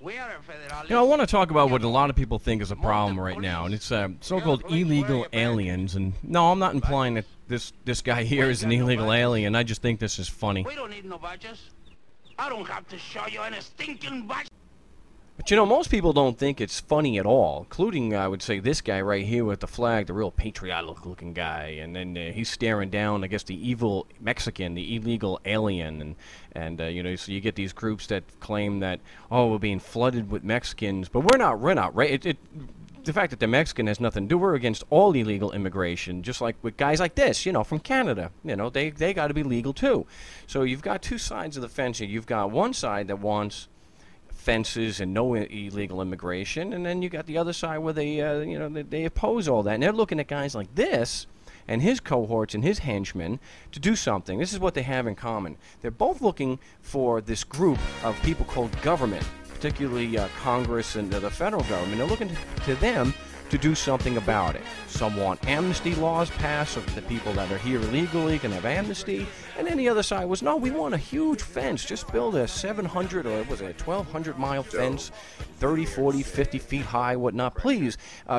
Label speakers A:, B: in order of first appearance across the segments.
A: You know, I want to talk about what a lot of people think is a problem right now, and it's so-called illegal aliens. And no, I'm not implying that this guy here is an illegal alien. I just think this is funny.
B: We don't need no badges. I don't have to show you any stinking badge.
A: But you know, most people don't think it's funny at all, including, I would say, this guy right here with the flag, the real patriotic-looking guy. And then he's staring down, I guess, the evil Mexican, the illegal alien. And you know, so you get these groups that claim that, oh, we're being flooded with Mexicans. But we're not, right? The fact that they're Mexican has nothing to do. We're against all illegal immigration, just like with guys like this, you know, from Canada. You know, they got to be legal, too. So you've got two sides of the fence here. You've got one side that wants fences and no illegal immigration, and then you got the other side where they, you know, they oppose all that, and they're looking at guys like this and his cohorts and his henchmen to do something. This is what they have in common. They're both looking for this group of people called government, particularly Congress and the federal government. They're looking to them to do something about it. Some want amnesty laws passed so that the people that are here illegally can have amnesty. And then the other side was, no, we want a huge fence. Just build a 700 or was it a 1,200-mile fence, 30, 40, 50 feet high, whatnot. Please,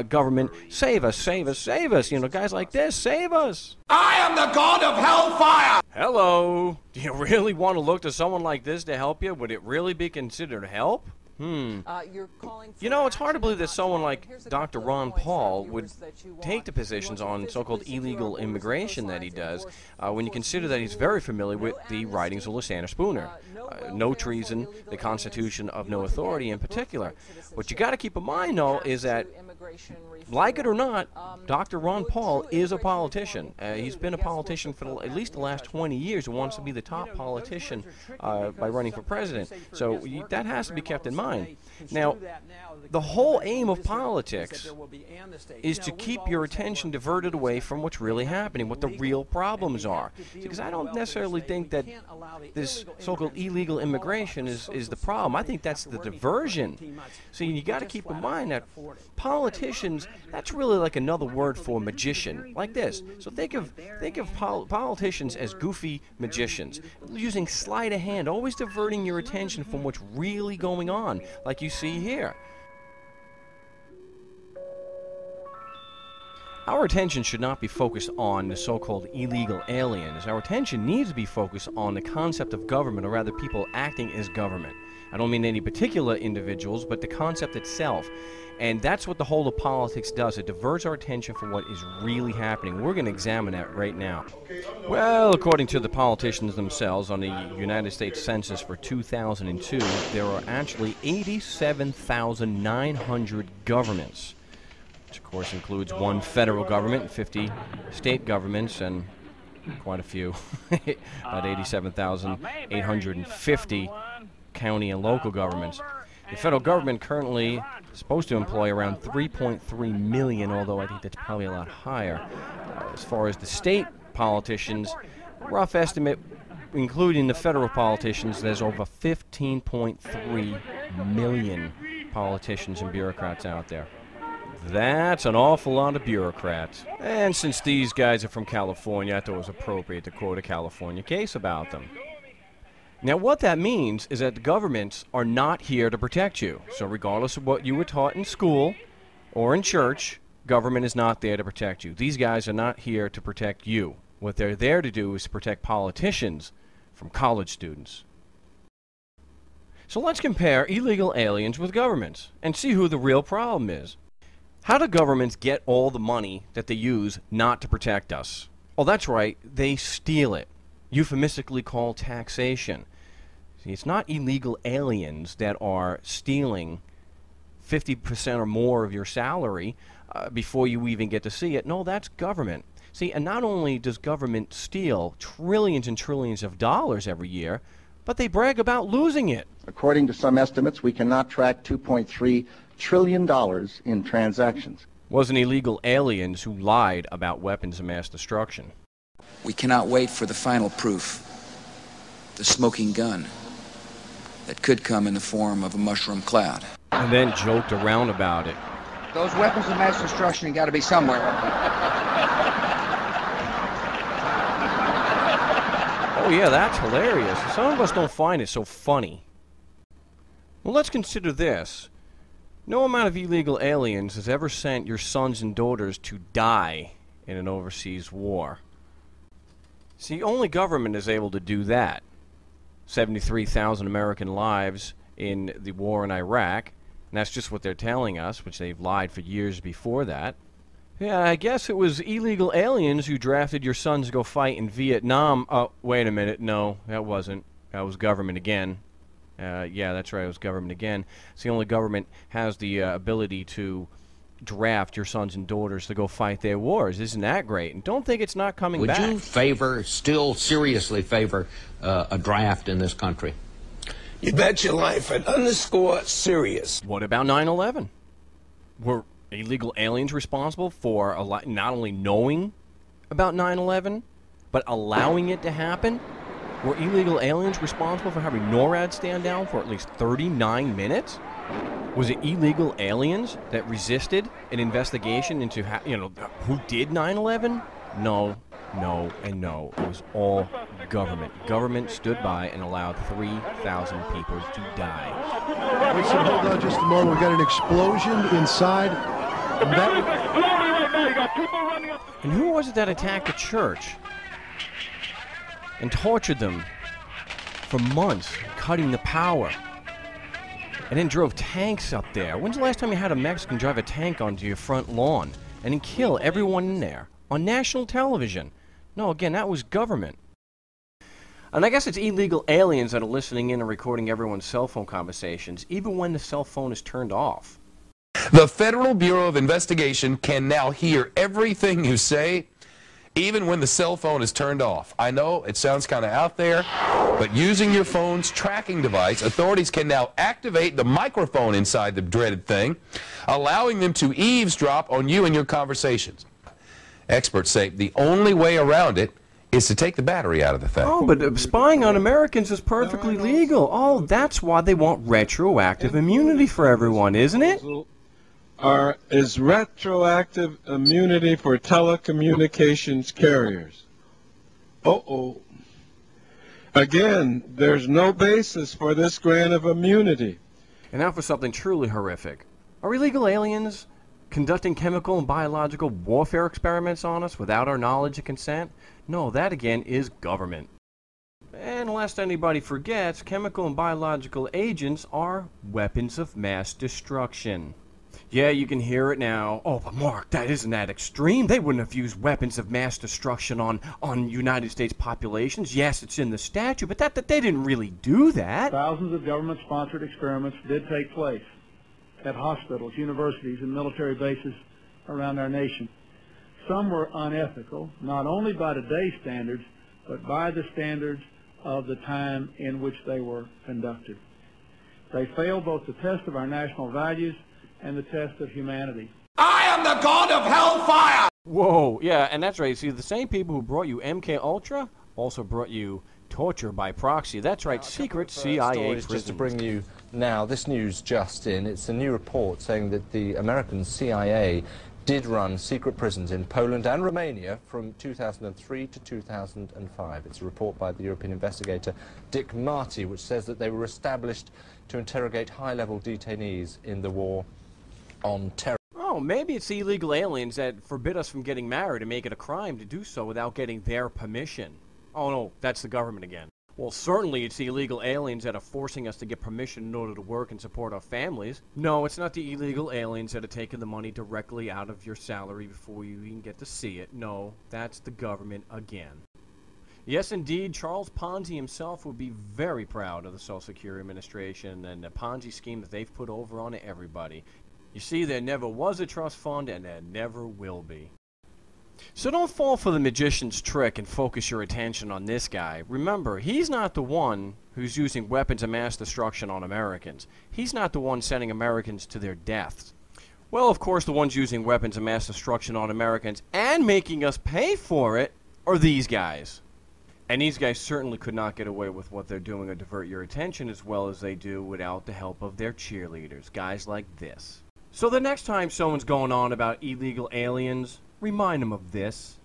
A: government, save us, save us, save us. You know, guys like this, save us.
C: I am the god of hellfire!
A: Hello. Do you really want to look to someone like this to help you? Would it really be considered help? You know, it's hard to believe that someone like Dr. Ron Paul would take the positions on so-called illegal immigration that he does when you consider that he's very familiar with the writings of Lysander Spooner. No treason, the Constitution of no authority in particular. What you got to keep in mind, though, is that, like it or not, Dr. Ron Paul is a politician. He's been a politician for at least the last 20 years who wants to be the top politician by running for president. So that has to be kept in mind. Now, the whole aim of politics is to keep your attention diverted away from what's really happening, what the real problems are. Because I don't necessarily think that this so-called illegal immigration is the problem. I think that's the diversion. So you got to keep in mind that politicians, that's really like another word for magician, like this. So think of politicians as goofy magicians, using sleight of hand, always diverting your attention from what's really going on, like you see here. Our attention should not be focused on the so-called illegal aliens. Our attention needs to be focused on the concept of government, or rather people acting as government. I don't mean any particular individuals, but the concept itself. And that's what the whole of politics does. It diverts our attention from what is really happening. We're going to examine that right now. Well, according to the politicians themselves, on the United States Census for 2002, there are actually 87,900 governments, which of course includes one federal government, 50 state governments, and quite a few, about 87,850 county and local governments. The federal government currently is supposed to employ around 3.3 million, although I think that's probably a lot higher. As far as the state politicians, rough estimate, including the federal politicians, there's over 15.3 million politicians and bureaucrats out there. That's an awful lot of bureaucrats. And since these guys are from California, I thought it was appropriate to quote a California case about them. Now, what that means is that the governments are not here to protect you. So regardless of what you were taught in school or in church, government is not there to protect you. These guys are not here to protect you. What they're there to do is to protect politicians from college students. So let's compare illegal aliens with governments and see who the real problem is. How do governments get all the money that they use not to protect us? Oh, that's right, they steal it. Euphemistically called taxation. See, it's not illegal aliens that are stealing 50% or more of your salary before you even get to see it. No, that's government. See, and not only does government steal trillions and trillions of dollars every year, but they brag about losing it.
D: According to some estimates, we cannot track $2.3 trillion in transactions.
A: Wasn't illegal aliens who lied about weapons of mass destruction.
E: We cannot wait for the final proof, the smoking gun, that could come in the form of a mushroom cloud.
A: And then joked around about it.
F: Those weapons of mass destruction got to be somewhere.
A: Oh yeah, that's hilarious. Some of us don't find it so funny. Well, let's consider this. No amount of illegal aliens has ever sent your sons and daughters to die in an overseas war. See, only government is able to do that. 73,000 American lives in the war in Iraq, and that's just what they're telling us, which they've lied for years before that. Yeah, I guess it was illegal aliens who drafted your sons to go fight in Vietnam. Oh, wait a minute. No, that wasn't. That was government again. Yeah, that's right. It was government again. It's the only government has the ability to draft your sons and daughters to go fight their wars. Isn't that great? And don't think it's not coming back.
G: Would you still seriously favor a draft in this country?
C: You bet your life, and underscore serious.
A: What about 9/11? Were illegal aliens responsible for not only knowing about 9/11, but allowing it to happen? Were illegal aliens responsible for having NORAD stand down for at least 39 minutes? Was it illegal aliens that resisted an investigation into who did 9/11? No, no, and no. It was all government. Government stood by and allowed 3,000 people to die.
H: Listen, hold on just a moment. We got an explosion inside.
A: And who was it that attacked a church and tortured them for months, cutting the power, and then drove tanks up there? When's the last time you had a Mexican drive a tank onto your front lawn and then kill everyone in there on national television? No, again, that was government. And I guess it's illegal aliens that are listening in and recording everyone's cell phone conversations, even when the cell phone is turned off.
I: The Federal Bureau of Investigation can now hear everything you say, even when the cell phone is turned off. I know it sounds kind of out there, but using your phone's tracking device, authorities can now activate the microphone inside the dreaded thing, allowing them to eavesdrop on you and your conversations. Experts say the only way around it is to take the battery out of the thing.
A: Oh, but spying on Americans is perfectly legal. Oh, that's why they want retroactive immunity for everyone, isn't it?
J: Is retroactive immunity for telecommunications carriers. Uh-oh. Again, there's no basis for this grant of immunity.
A: And now for something truly horrific. Are illegal aliens conducting chemical and biological warfare experiments on us without our knowledge and consent? No, that again is government. And lest anybody forgets, chemical and biological agents are weapons of mass destruction. Yeah, you can hear it now. Oh, but Mark, that isn't that extreme. They wouldn't have used weapons of mass destruction on United States populations. Yes, it's in the statute, but that they didn't really do that.
K: Thousands of government-sponsored experiments did take place at hospitals, universities, and military bases around our nation. Some were unethical, not only by today's standards, but by the standards of the time in which they were conducted. They failed both the test of our national values and the test of humanity.
C: I am the god of hellfire!
A: Whoa, yeah, and that's right. See, the same people who brought you MK Ultra also brought you torture by proxy. That's right, secret CIA prisons.
L: Just to bring you now, this news just in. It's a new report saying that the American CIA did run secret prisons in Poland and Romania from 2003 to 2005. It's a report by the European investigator Dick Marty, which says that they were established to interrogate high-level detainees in the war on terror.
A: Oh, maybe it's the illegal aliens that forbid us from getting married and make it a crime to do so without getting their permission. Oh no, that's the government again. Well, certainly it's the illegal aliens that are forcing us to get permission in order to work and support our families. No, it's not the illegal aliens that are taking the money directly out of your salary before you even get to see it. No, that's the government again. Yes, indeed, Charles Ponzi himself would be very proud of the Social Security Administration and the Ponzi scheme that they've put over on everybody. You see, there never was a trust fund, and there never will be. So don't fall for the magician's trick and focus your attention on this guy. Remember, he's not the one who's using weapons of mass destruction on Americans. He's not the one sending Americans to their deaths. Well, of course, the ones using weapons of mass destruction on Americans and making us pay for it are these guys. And these guys certainly could not get away with what they're doing or divert your attention as well as they do without the help of their cheerleaders, guys like this. So the next time someone's going on about illegal aliens, remind them of this.